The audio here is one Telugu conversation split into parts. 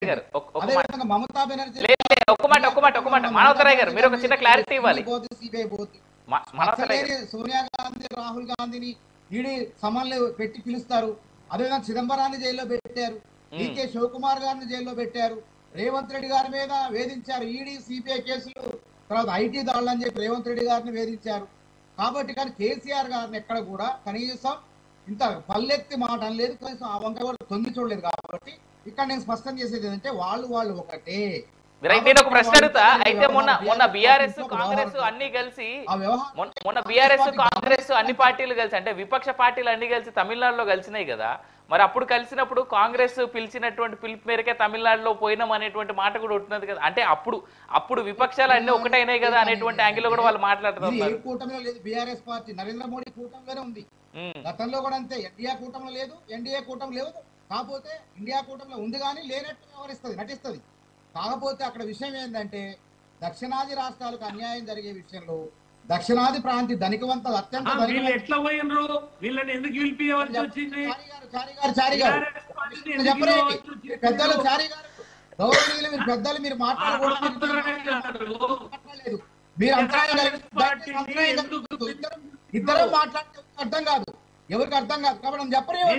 గారు అదే విధంగా మమతా బెనర్జీ ఒక్క మాట మానవతరాయ్ గారు మీరు ఒక చిన్న క్లారిటీ ఇవ్వాలి. సోనియా గాంధీ రాహుల్ గాంధీని ఈడీ సమన్లు పెట్టి పిలుస్తారు. అదేవిధంగా చిదంబరాన్ని జైల్లో పెట్టారు, డీకే శివకుమార్ గారిని జైల్లో పెట్టారు, రేవంత్ రెడ్డి గారి మీద వేధించారు. ఈడీ సిబిఐ కేసులు, తర్వాత ఐటీ దాడులు అని చెప్పి రేవంత్ రెడ్డి గారిని వేధించారు. కాబట్టి కానీ కేసీఆర్ గారిని ఎక్కడ కూడా కనీసం ఇంత పల్లెత్తి మాట అనలేదు, కనీసం ఆ వంక కూడా తొంగి చూడలేదు. కాబట్టి ఇక్కడ నేను స్పష్టం చేసేది ఏంటంటే వాళ్ళు ఒకటే. నేను ఒక ప్రశ్న అడుగుతా. అయితే మొన్న బీఆర్ఎస్ కాంగ్రెస్ అన్ని కలిసి మొన్న బీఆర్ఎస్ కాంగ్రెస్ అన్ని పార్టీలు కలిసి అంటే విపక్ష పార్టీలు అన్ని కలిసి తమిళనాడులో కలిసినాయి కదా. మరి అప్పుడు కలిసినప్పుడు కాంగ్రెస్ పిలిచినటువంటి పిలుపు మేరకే తమిళనాడులో పోయినాం అనేటువంటి మాట కూడా ఉంటున్నది కదా. అంటే అప్పుడు విపక్షాలు అన్ని ఒకటైనాయి కదా అనేటువంటి యాంగిల్ కూడా వాళ్ళు మాట్లాడుతున్నారు. కూటమిలో లేదు బీఆర్ఎస్ పార్టీ, నరేంద్ర మోడీ కూటమిలోనే ఉంది. గతంలో కూడా అంతే, ఎన్డీఏ కూటమిలో లేదు, ఎన్డీఏ కూటమి లేదు. కాకపోతే ఇండియా కూటమిలో ఉంది కానీ లేనట్టు వ్యవహరిస్తుంది, నటిస్తుంది. కాకపోతే అక్కడ విషయం ఏంటంటే దక్షిణాది రాష్ట్రాలకు అన్యాయం జరిగే విషయంలో దక్షిణాది ప్రాంతి ధనికవంతులు అత్యంత పెద్దలు చారి గారు గౌరవనీయులు, మీరు పెద్దలు, మీరు మాట్లాడలేదు. మీరు ఇద్దరు మాట్లాడితే అర్థం కాదు, ఎవరికి అర్థం కాదు. కాబట్టి నేను చెప్పలేదు.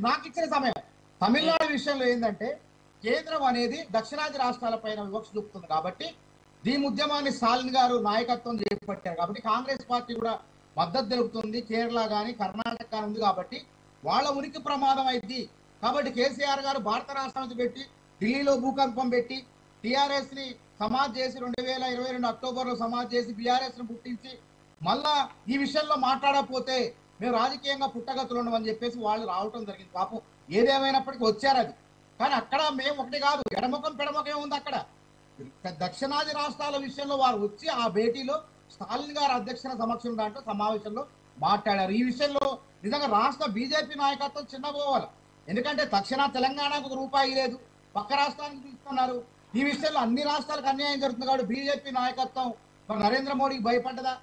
నాకు ఇచ్చిన సమయం తమిళనాడు విషయంలో ఏంటంటే కేంద్రం అనేది దక్షిణాది రాష్ట్రాల పైన వివక్ష చూపుతుంది. కాబట్టి దీని ఉద్యమాన్ని స్టాలిన్ గారు నాయకత్వం చేపట్టారు. కాబట్టి కాంగ్రెస్ పార్టీ కూడా మద్దతు తెలుపుతుంది. కేరళ కానీ కర్ణాటక కానీ ఉంది కాబట్టి వాళ్ళ ఉనికి ప్రమాదం అయింది. కాబట్టి కేసీఆర్ గారు భారత రాష్ట్రానికి పెట్టి ఢిల్లీలో భూకంపం పెట్టి టీఆర్ఎస్ ని సమాజ్ చేసి 2022 అక్టోబర్లో సమాజ్ చేసి బీఆర్ఎస్ ను పుట్టించి మళ్ళా ఈ విషయంలో మాట్లాడకపోతే మేము రాజకీయంగా పుట్టగతులు ఉండమని చెప్పేసి వాళ్ళు రావటం జరిగింది. పాపం ఏదేమైనప్పటికీ వచ్చారు. అది కానీ అక్కడ మేము ఒకటి కాదు, ఎడముఖం పెడముఖం ఉంది. అక్కడ దక్షిణాది రాష్ట్రాల విషయంలో వారు వచ్చి ఆ భేటీలో స్టాలిన్ గారు అధ్యక్షత సమక్షం దాంట్లో సమావేశంలో మాట్లాడారు. ఈ విషయంలో నిజంగా రాష్ట్ర బీజేపీ నాయకత్వం చిన్నపోవాలి. ఎందుకంటే దక్షిణ తెలంగాణకు రూపాయి లేదు, పక్క రాష్ట్రానికి తీసుకున్నారు. ఈ విషయంలో అన్ని రాష్ట్రాలకు అన్యాయం జరుగుతుంది. కాబట్టి బీజేపీ నాయకత్వం మరి నరేంద్ర మోడీకి భయపడ్డదా,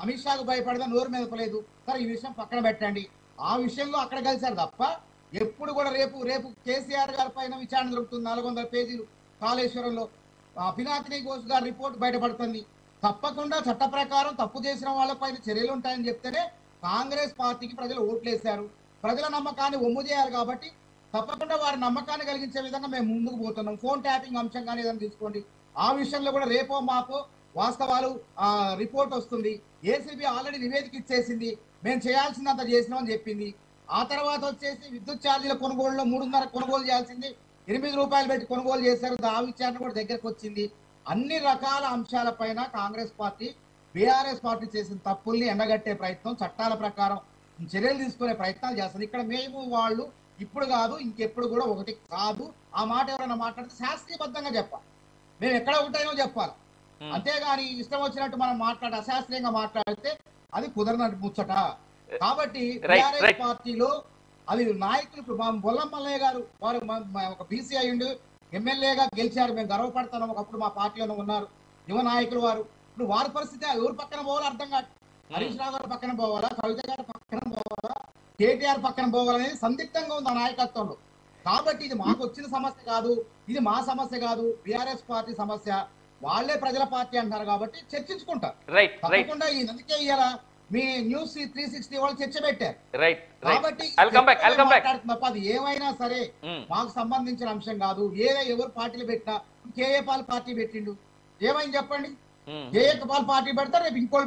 అమిత్ షాకు భయపడదా, నోరు మెదపలేదు. సరే ఈ విషయం పక్కన పెట్టండి. ఆ విషయంలో అక్కడ కలిశారు తప్ప ఎప్పుడు కూడా రేపు కేసీఆర్ గారి పైన విచారణ జరుగుతుంది. 400 పేజీలు కాళేశ్వరంలో పినాకిని ఘోష్ గారి రిపోర్ట్ బయటపడుతుంది. తప్పకుండా చట్ట ప్రకారం తప్పు చేసిన వాళ్ళపైన చర్యలు ఉంటాయని చెప్తేనే కాంగ్రెస్ పార్టీకి ప్రజలు ఓట్లేశారు. ప్రజల నమ్మకాన్ని ఒమ్ము చేయాలి. కాబట్టి తప్పకుండా వారి నమ్మకాన్ని కలిగించే విధంగా మేము ముందుకు పోతున్నాం. ఫోన్ ట్యాపింగ్ అంశం కానీ ఏదైనా తీసుకోండి, ఆ విషయంలో కూడా రేపో మాపో వాస్తవాలు రిపోర్ట్ వస్తుంది. ఏసీబీ ఆల్రెడీ నివేదిక ఇచ్చేసింది, మేము చేయాల్సిందంత చేసినామని చెప్పింది. ఆ తర్వాత వచ్చేసి విద్యుత్ ఛార్జీల కొనుగోలులో 3.5 కొనుగోలు చేయాల్సింది 8 రూపాయలు పెట్టి కొనుగోలు చేశారు. ఆ విచారణ కూడా దగ్గరకు వచ్చింది. అన్ని రకాల అంశాలపైన కాంగ్రెస్ పార్టీ బీఆర్ఎస్ పార్టీ చేసిన తప్పుల్ని ఎండగట్టే ప్రయత్నం, చట్టాల ప్రకారం చర్యలు తీసుకునే ప్రయత్నాలు చేస్తారు. ఇక్కడ మేము వాళ్ళు ఇప్పుడు కాదు ఇంకెప్పుడు కూడా ఒకటి కాదు. ఆ మాట ఎవరైనా మాట్లాడితే శాస్త్రీయబద్ధంగా చెప్పాలి, మేము ఎక్కడ ఒకటైనా చెప్పాలి. అంతేగాని ఇష్టం వచ్చినట్టు మనం అశాస్త్రీయంగా మాట్లాడితే అది కుదరనట్టు ముచ్చట. కాబట్టి బీఆర్ఎస్ పార్టీలో అది నాయకులు బొల్లం మల్లయ్య గారు వారు ఒక బీసీ అయ్యిండు, ఎమ్మెల్యేగా గెలిచారు, మేము గర్వపడుతున్నాం. ఒకప్పుడు మా పార్టీలో ఉన్నారు యువ నాయకులు వారు. ఇప్పుడు వారి పరిస్థితి ఎవరు పక్కన పోవాలో అర్థం కాదు. హరీష్ రావు గారు పక్కన పోవాలా, కవిత గారు పక్కన పోవాలా, కేటీఆర్ పక్కన పోవాలనేది సందిగ్ధంగా ఉంది ఆ నాయకత్వంలో. కాబట్టి ఇది మాకు వచ్చిన సమస్య కాదు, ఇది మా సమస్య కాదు, బీఆర్ఎస్ పార్టీ సమస్య. వాళ్లే ప్రజల పార్టీ అంటారు కాబట్టి చర్చించుకుంటారు. తప్పకుండా అందుకే ఇవాళ మీ న్యూస్ 360 వాళ్ళు చర్చ పెట్టారు. కాబట్టి అది ఏమైనా సరే మాకు సంబంధించిన అంశం కాదు. ఎవరు పార్టీలు పెట్టినా కేఏ పాల్ పార్టీ పెట్టిండు, ఏమైంది చెప్పండి. కేఏ పాల్ పార్టీ పెడతారు, రేపు ఇంకోటి